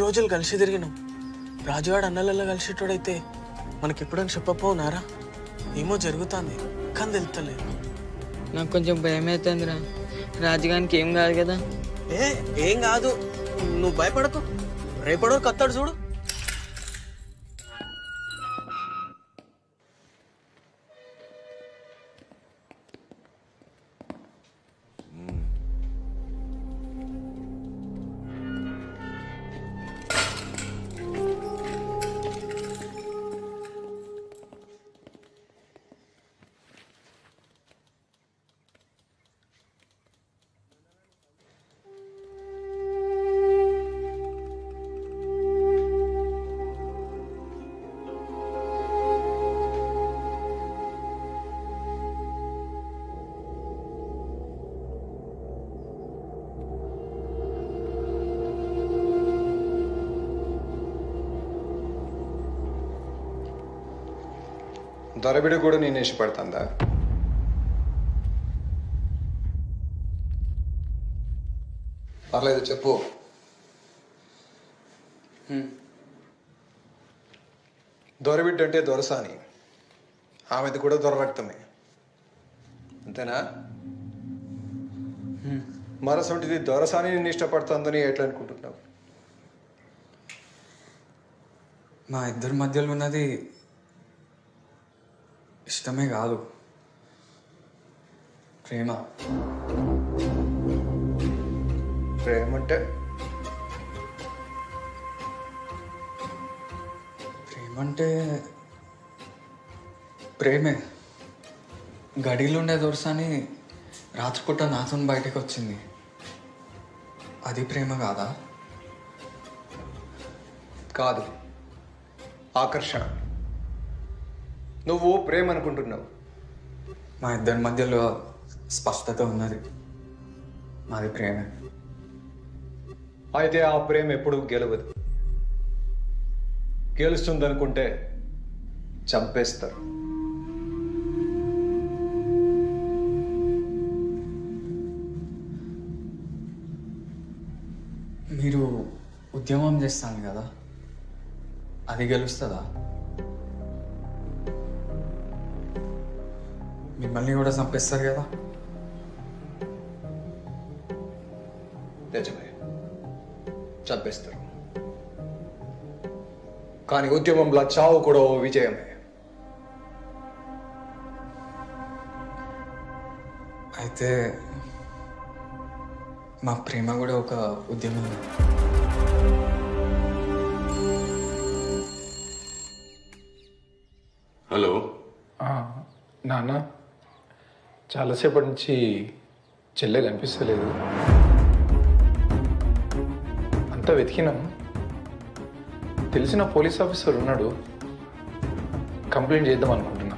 రోజులు కలిసి తిరిగినాం. రాజువాడు అన్నలలో కలిసేటోడైతే మనకెప్పుడని చెప్పపోనారా? ఏమో జరుగుతుంది కానీ తెలుస్తలేదు. నాకు కొంచెం భయం అవుతుందిరా. రాజుగానికి ఏం కాదు కదా? ఏం కాదు, నువ్వు భయపడకు. రేపడో కత్తాడు చూడు. దొరబిడ కూడా నేను ఇష్టపడుతుందా? పర్లేదు చెప్పు. దొరబిడ్డ అంటే దొరసాని, ఆమెది కూడా దొర రక్తమే, అంతేనా? మరసొంటిది దొరసాని నిన్ను ఇష్టపడుతుందని ఎట్లా అనుకుంటున్నావు? మా ఇద్దరి మధ్యలో ఉన్నది ఇష్టమే కాదు, ప్రేమ. ప్రేమ అంటే? ప్రేమ అంటే ప్రేమే. గడిలో ఉండే దొరసాని రాత్రిపూట నాతో బయటకు వచ్చింది, అది ప్రేమ కాదా? కాదు, ఆకర్షణ. నువ్వు ప్రేమ అనుకుంటున్నావు. మా ఇద్దరి మధ్యలో స్పష్టత ఉన్నది, మాది ప్రేమే. అయితే ఆ ప్రేమ ఎప్పుడు గెలవదు. గెలుస్తుందనుకుంటే చంపేస్తారు. మీరు ఉద్యమం చేస్తాను కదా, అది గెలుస్తుందా? మిమ్మల్ని కూడా చంపేస్తారు కదా? నిజమే, చంపేస్తారు. కానీ ఉద్యమంలో చావు కూడా ఓ విజయమే. అయితే మా ప్రేమ కూడా ఒక ఉద్యమం. హలో నాన్న, చాలాసేపటి నుంచి చెల్లె కనిపిస్తలేదు. అంతా వెతికినాం. తెలిసిన పోలీస్ ఆఫీసర్ ఉన్నాడు, కంప్లైంట్ చేద్దాం అనుకుంటున్నా.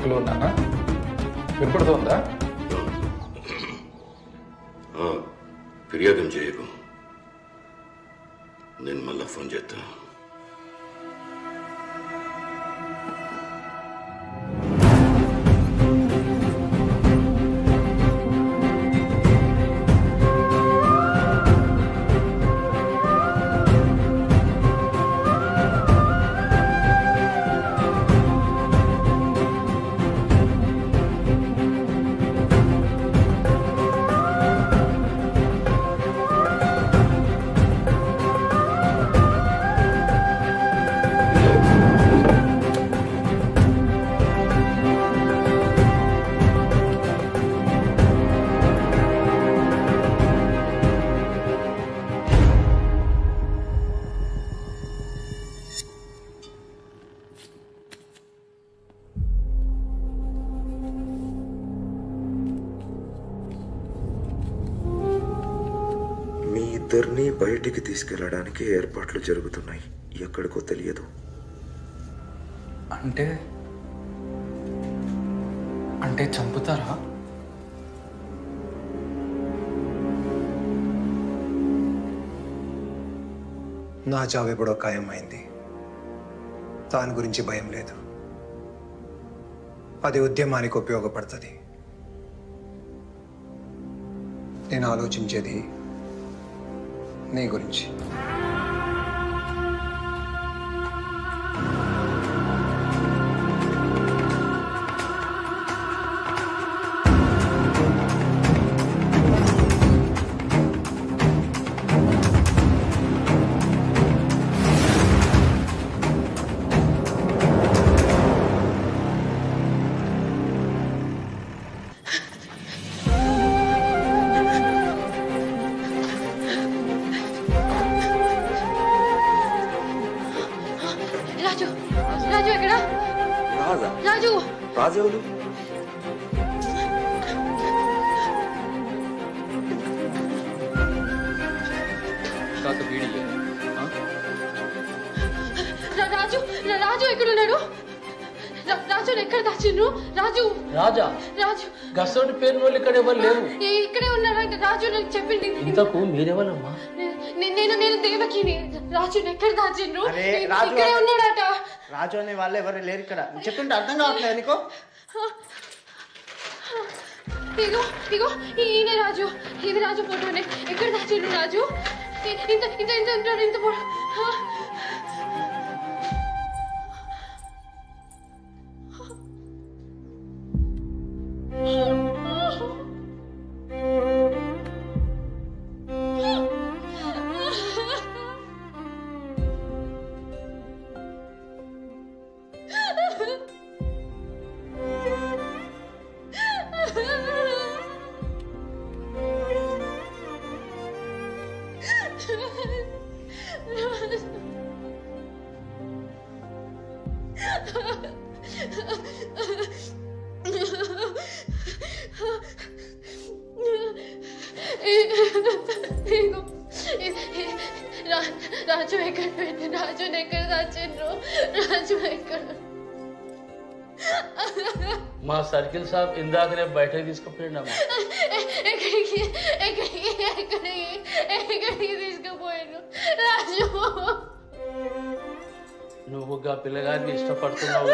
హలో నాన్న, వినపడుతోందా? ఫిర్యాదు చేయకు, నేను మళ్ళా ఫోన్ చేస్తా. ఇద్దరిని బయటికి తీసుకెళ్ళడానికి ఏర్పాట్లు జరుగుతున్నాయి. ఎక్కడికో తెలియదు. అంటే అంటే చంపుతారా? నా చావు ఎప్పుడో ఖాయమైంది. దాని గురించి భయం లేదు. అది ఉద్యమానికి ఉపయోగపడుతుంది. నేను ఆలోచించేది నీ గురించి. రాజు ఎక్కడ? రాజు రాజు ఎవరు? రాజు రాజు ఎక్కడున్నాడు? రాజు ఎక్కడ దాచిండ్రు? రాజు రాజా రాజు గసోటి పేరు వాళ్ళు ఇక్కడ ఎవరు లేరు. ఇక్కడే ఉన్నారా? రాజు నాకు చెప్పింది. ఇంతకు మీరెవరమ్మా? నేను దేవకిని. రాజు ఎక్కడ దాచిండ్రు? ఇక్కడే ఉన్నాడట. రాజు అనే వాళ్ళు ఎవరు లేరు ఇక్కడ. చెప్తుంటే అర్థం కావట్లేదు నీకు. ఇగో ఇగో ఈయన రాజు. ఇది రాజు ఫోటోనే. ఎక్కడ దాచిండ్రు రాజు? ఇంత ఇంత ఇంత ఉంటాడు. ఇంత రాజు ఎక్కడ పెట్టు? రాజు ఎక్కడ దాచిండ్రు? రాజు ఎక్కడ? మా సర్కిల్ సాబ్ ఇందాకనే బయటకు తీసుకుపోయిండమ్మా. ఎక్కడికి ఎక్కడికి ఎక్కడికి ఎక్కడికి తీసుకుపోయాడు రాజు? నువ్వు గా పిల్లగారిని ఇష్టపడుతున్నావు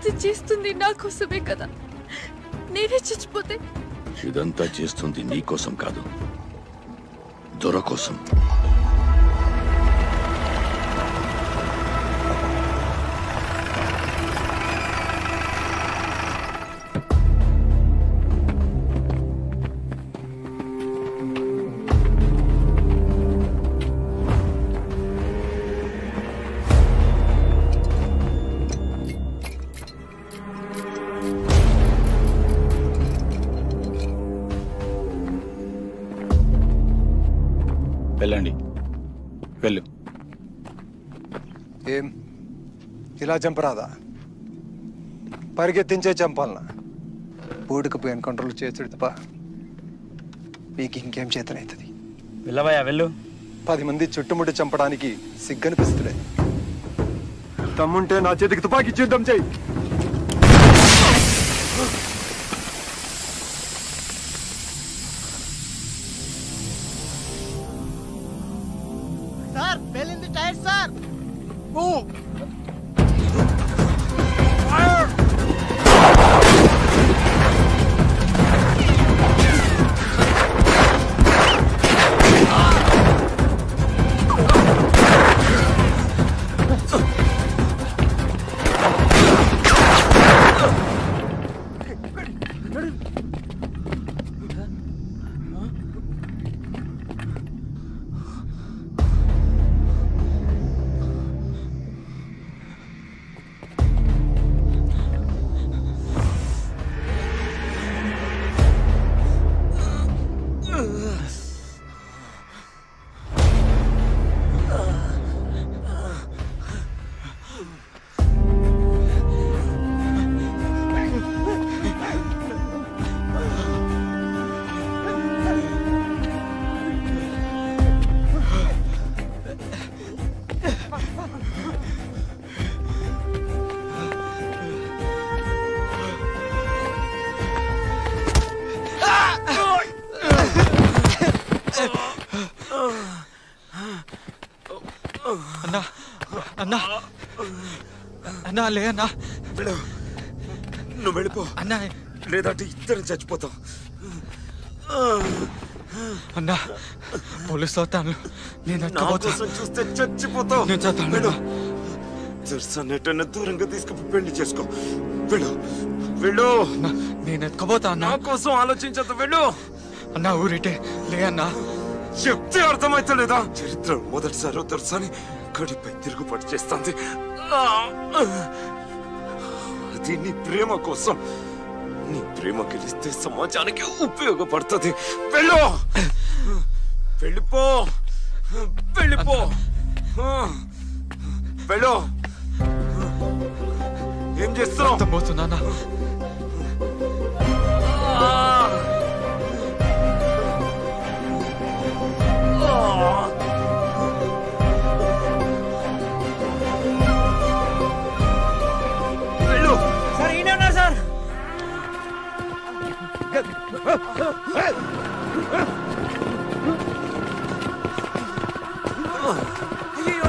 కానీ చేస్తుంది నా కోసమే కదా. నేనే చచ్చిపోతే ఇదంతా చేస్తుంది నీ కోసం కాదు, దొర కోసం. వెళ్ళండి, వెళ్ళు. ఏం ఇలా చంపరాదా? పరిగెత్తించే చంపాలనా? బోర్డుకు పోయి ఎన్కౌంటర్లు చేసుడు తప్ప మీకు ఇంకేం చేతనవుతుంది? వెళ్ళవయ్యా వెళ్ళు. 10 మంది చుట్టుముట్టి చంపడానికి సిగ్గనిపిస్తులే. తమ్ముంటే నా చేతికి తుపాకీ యుద్ధం చెయ్యి. సార్ పేలింది టైర్ సార్. అన్నా లే అన్నా వెళ్ళు నువ్వు వెళ్ళిపో అన్నా లేదంటే ఇద్దరు చచ్చిపోతాం అన్నా పోలీసు వస్తాను నేను నా కోసం చూస్తే చచ్చిపోతావు నేను చేస్తాను వెళ్ళు దర్శన్ ఎటన్నా దూరంగా తీసుకుని పెళ్లి చేసుకో వెళ్ళు వెళ్ళు నేను ఎత్తుకోపోతా అన్నా నా కోసం ఆలోచించద్దు వెళ్ళు అన్నా ఊరిటే లే అన్నా చెప్తే అర్థమైతలేదా చరిత్ర మొదటిసారి దర్శని గడిపై తిరుగుబాటు చేస్తుంది అది నీ ప్రేమ కోసం నీ ప్రేమ గెలిస్తే సమాజానికి ఉపయోగపడుతుంది వెళ్ళు వెళ్ళిపో వెళ్ళిపో వెళ్ళు ఏం చేస్తున్నావు పోతున్నా వెళ్ళు సార్ ఈయన ఉన్నారు సార్ అయ్యో